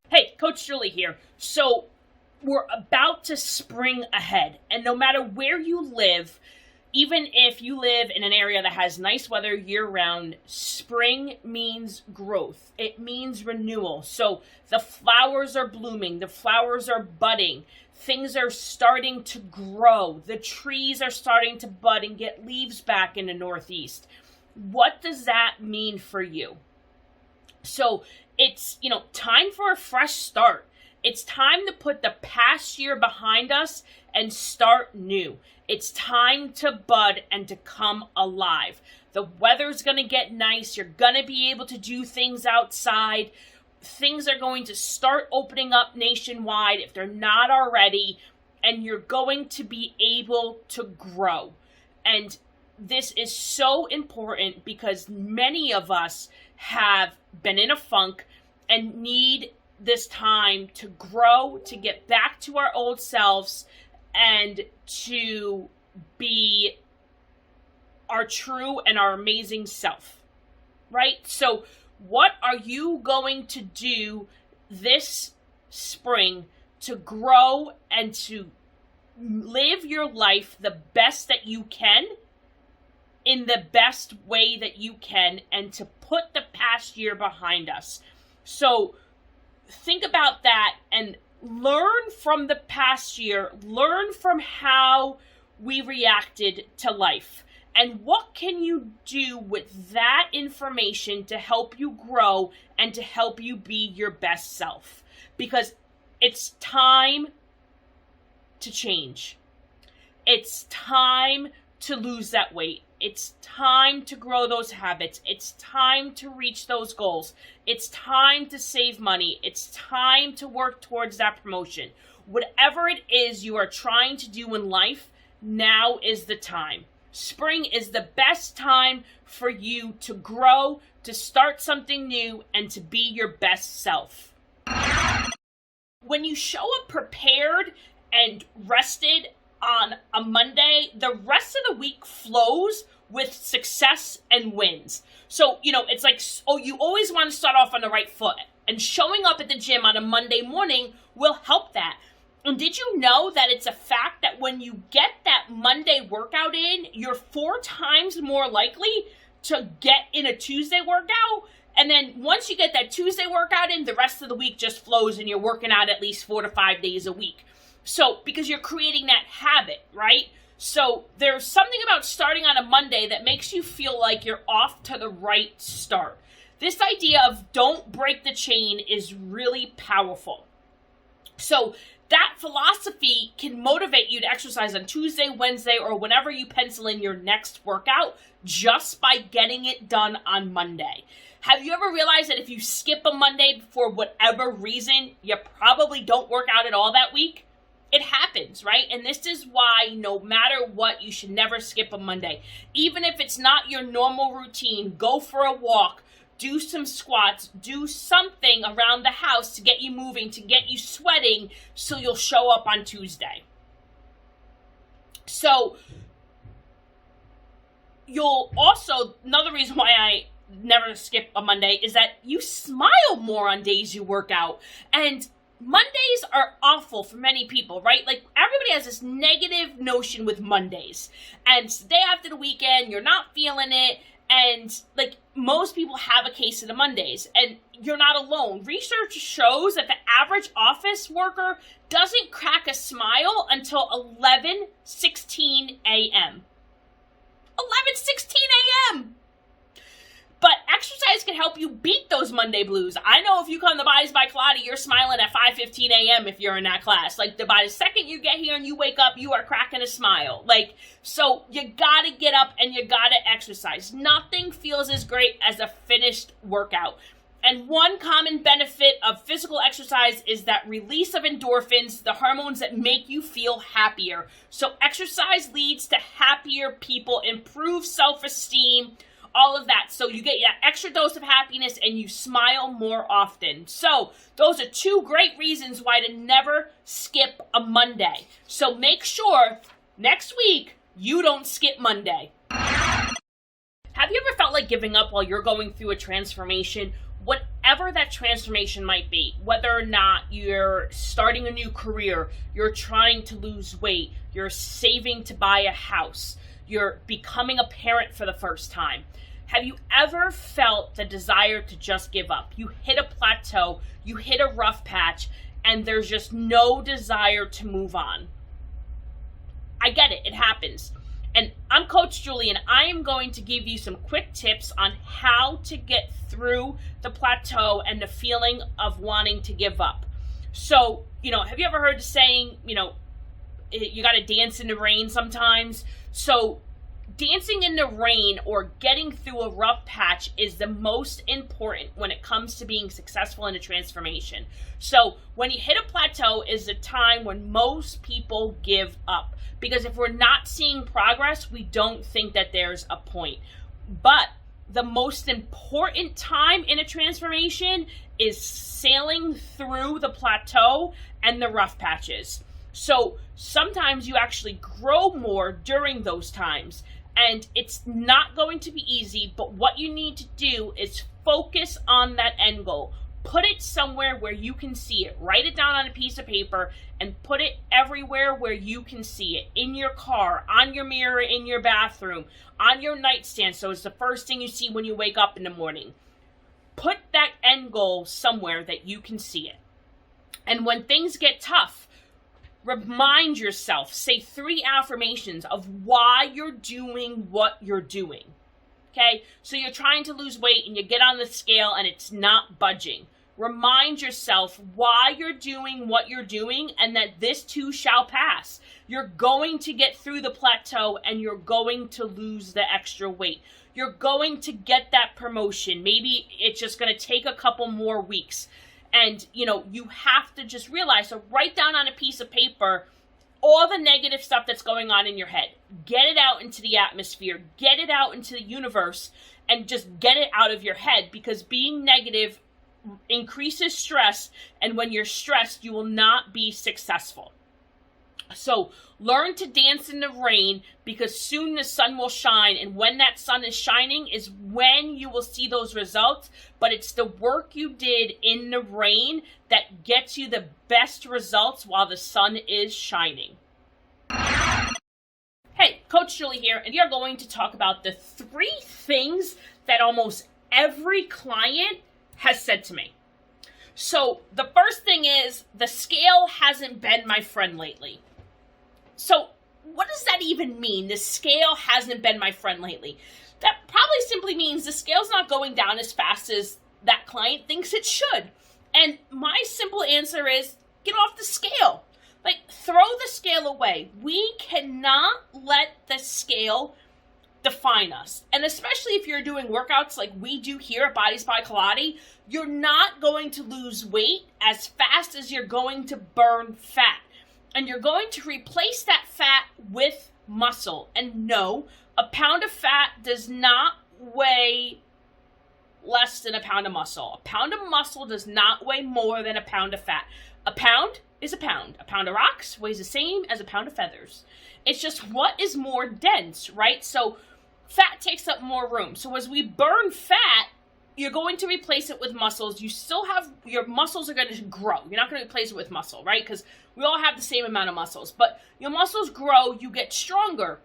Hey, Coach Julie here. So we're about to spring ahead, and no matter where you live, even if you live in an area that has nice weather year-round, spring means growth. It means renewal. So the flowers are blooming. The flowers are budding. Things are starting to grow. The trees are starting to bud and get leaves back in the Northeast. What does that mean for you? So it's, time for a fresh start. It's time to put the past year behind us and start new. It's time to bud and to come alive. The weather's going to get nice. You're going to be able to do things outside. Things are going to start opening up nationwide if they're not already, and you're going to be able to grow. And this is so important because many of us have been in a funk and need this time to grow, to get back to our old selves, and to be our true and our amazing self, right? So what are you going to do this spring to grow and to live your life the best that you can, in the best way that you can, and to put the past year behind us? So think about that and learn from the past year. Learn from how we reacted to life. And what can you do with that information to help you grow and to help you be your best self? Because it's time to change. It's time to lose that weight. It's time to grow those habits. It's time to reach those goals. It's time to save money. It's time to work towards that promotion. Whatever it is you are trying to do in life, now is the time. Spring is the best time for you to grow, to start something new, and to be your best self. When you show up prepared and rested on a Monday, the rest of the week flows with success and wins. So, it's like, you always want to start off on the right foot. And showing up at the gym on a Monday morning will help that. And did you know that it's a fact that when you get that Monday workout in, you're 4 times more likely to get in a Tuesday workout? And then once you get that Tuesday workout in, the rest of the week just flows and you're working out at least 4 to 5 days a week. So, because you're creating that habit, right? So, there's something about starting on a Monday that makes you feel like you're off to the right start. This idea of don't break the chain is really powerful. So, that philosophy can motivate you to exercise on Tuesday, Wednesday, or whenever you pencil in your next workout just by getting it done on Monday. Have you ever realized that if you skip a Monday for whatever reason, you probably don't work out at all that week? It happens, right? And this is why no matter what, you should never skip a Monday. Even if it's not your normal routine, go for a walk, do some squats, do something around the house to get you moving, to get you sweating, so you'll show up on Tuesday. So, you'll also, another reason why I never skip a Monday is that you smile more on days you work out. And Mondays are awful for many people, right? Like, everybody has this negative notion with Mondays. And it's the day after the weekend, you're not feeling it. And, like, most people have a case of the Mondays. And you're not alone. Research shows that the average office worker doesn't crack a smile until 11:16 a.m. 11:16 a.m.! But exercise can help you beat those Monday blues. I know if you come to Bodies by Colotti, you're smiling at 5:15 a.m. if you're in that class. Like, by the second you get here and you wake up, you are cracking a smile. Like, so you gotta get up and you gotta exercise. Nothing feels as great as a finished workout. And one common benefit of physical exercise is that release of endorphins, the hormones that make you feel happier. So exercise leads to happier people, improved self-esteem, all of that. So you get that extra dose of happiness and you smile more often. So those are 2 great reasons why to never skip a Monday. So make sure next week you don't skip Monday. Have you ever felt like giving up while you're going through a transformation? Whatever that transformation might be, whether or not you're starting a new career, you're trying to lose weight, you're saving to buy a house, you're becoming a parent for the first time. Have you ever felt the desire to just give up? You hit a plateau, you hit a rough patch, and there's just no desire to move on. I get it, it happens. And I'm Coach Julie, and I am going to give you some quick tips on how to get through the plateau and the feeling of wanting to give up. So, have you ever heard the saying, you got to dance in the rain sometimes? So, dancing in the rain or getting through a rough patch is the most important when it comes to being successful in a transformation. So when you hit a plateau is the time when most people give up, because if we're not seeing progress, we don't think that there's a point. But the most important time in a transformation is sailing through the plateau and the rough patches. So sometimes you actually grow more during those times. And it's not going to be easy, but what you need to do is focus on that end goal. Put it somewhere where you can see it. Write it down on a piece of paper and put it everywhere where you can see it. In your car, on your mirror, in your bathroom, on your nightstand, so it's the first thing you see when you wake up in the morning. Put that end goal somewhere that you can see it. And when things get tough, remind yourself, say 3 affirmations of why you're doing what you're doing. Okay? So you're trying to lose weight and you get on the scale and it's not budging. Remind yourself why you're doing what you're doing and that this too shall pass. You're going to get through the plateau and you're going to lose the extra weight. You're going to get that promotion. Maybe it's just going to take a couple more weeks. And, you have to just realize, so write down on a piece of paper all the negative stuff that's going on in your head. Get it out into the atmosphere. Get it out into the universe and just get it out of your head, because being negative increases stress. And when you're stressed, you will not be successful. So learn to dance in the rain, because soon the sun will shine. And when that sun is shining is when you will see those results. But it's the work you did in the rain that gets you the best results while the sun is shining. Hey, Coach Julie here, and you're going to talk about the 3 things that almost every client has said to me. So the first thing is, the scale hasn't been my friend lately. So what does that even mean? The scale hasn't been my friend lately. That probably simply means the scale's not going down as fast as that client thinks it should. And my simple answer is, get off the scale. Throw the scale away. We cannot let the scale define us. And especially if you're doing workouts like we do here at Bodies by Colotti, you're not going to lose weight as fast as you're going to burn fat. And you're going to replace that fat with muscle. And no, a pound of fat does not weigh less than a pound of muscle. A pound of muscle does not weigh more than a pound of fat. A pound is a pound. A pound of rocks weighs the same as a pound of feathers. It's just what is more dense, right? So fat takes up more room. So as we burn fat, you're going to replace it with muscles. You still have, your muscles are going to grow. You're not going to replace it with muscle, right? Because we all have the same amount of muscles. But your muscles grow, you get stronger.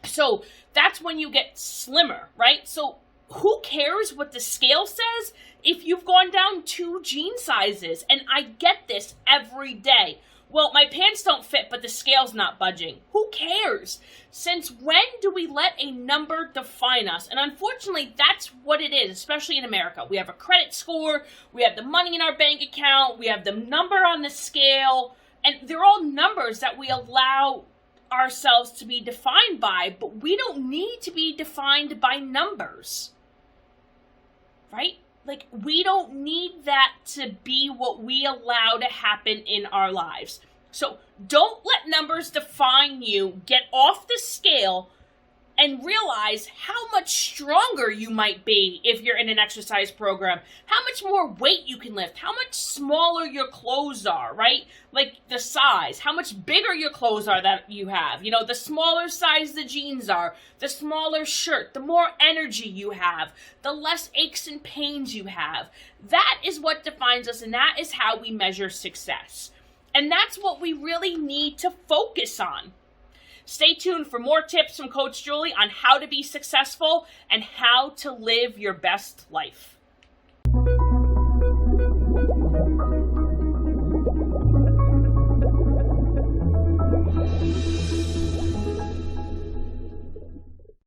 So that's when you get slimmer, right? So who cares what the scale says if you've gone down 2 jean sizes? And I get this every day. Well, my pants don't fit, but the scale's not budging. Who cares? Since when do we let a number define us? And unfortunately, that's what it is, especially in America. We have a credit score, we have the money in our bank account, we have the number on the scale, and they're all numbers that we allow ourselves to be defined by, but we don't need to be defined by numbers, right? We don't need that to be what we allow to happen in our lives. So don't let numbers define you. Get off the scale and realize how much stronger you might be if you're in an exercise program, how much more weight you can lift, how much smaller your clothes are, right? Like the size, how much bigger your clothes are that you have. You know, the smaller size the jeans are, the smaller shirt, the more energy you have, the less aches and pains you have. That is what defines us, and that is how we measure success. And that's what we really need to focus on. Stay tuned for more tips from Coach Julie on how to be successful and how to live your best life.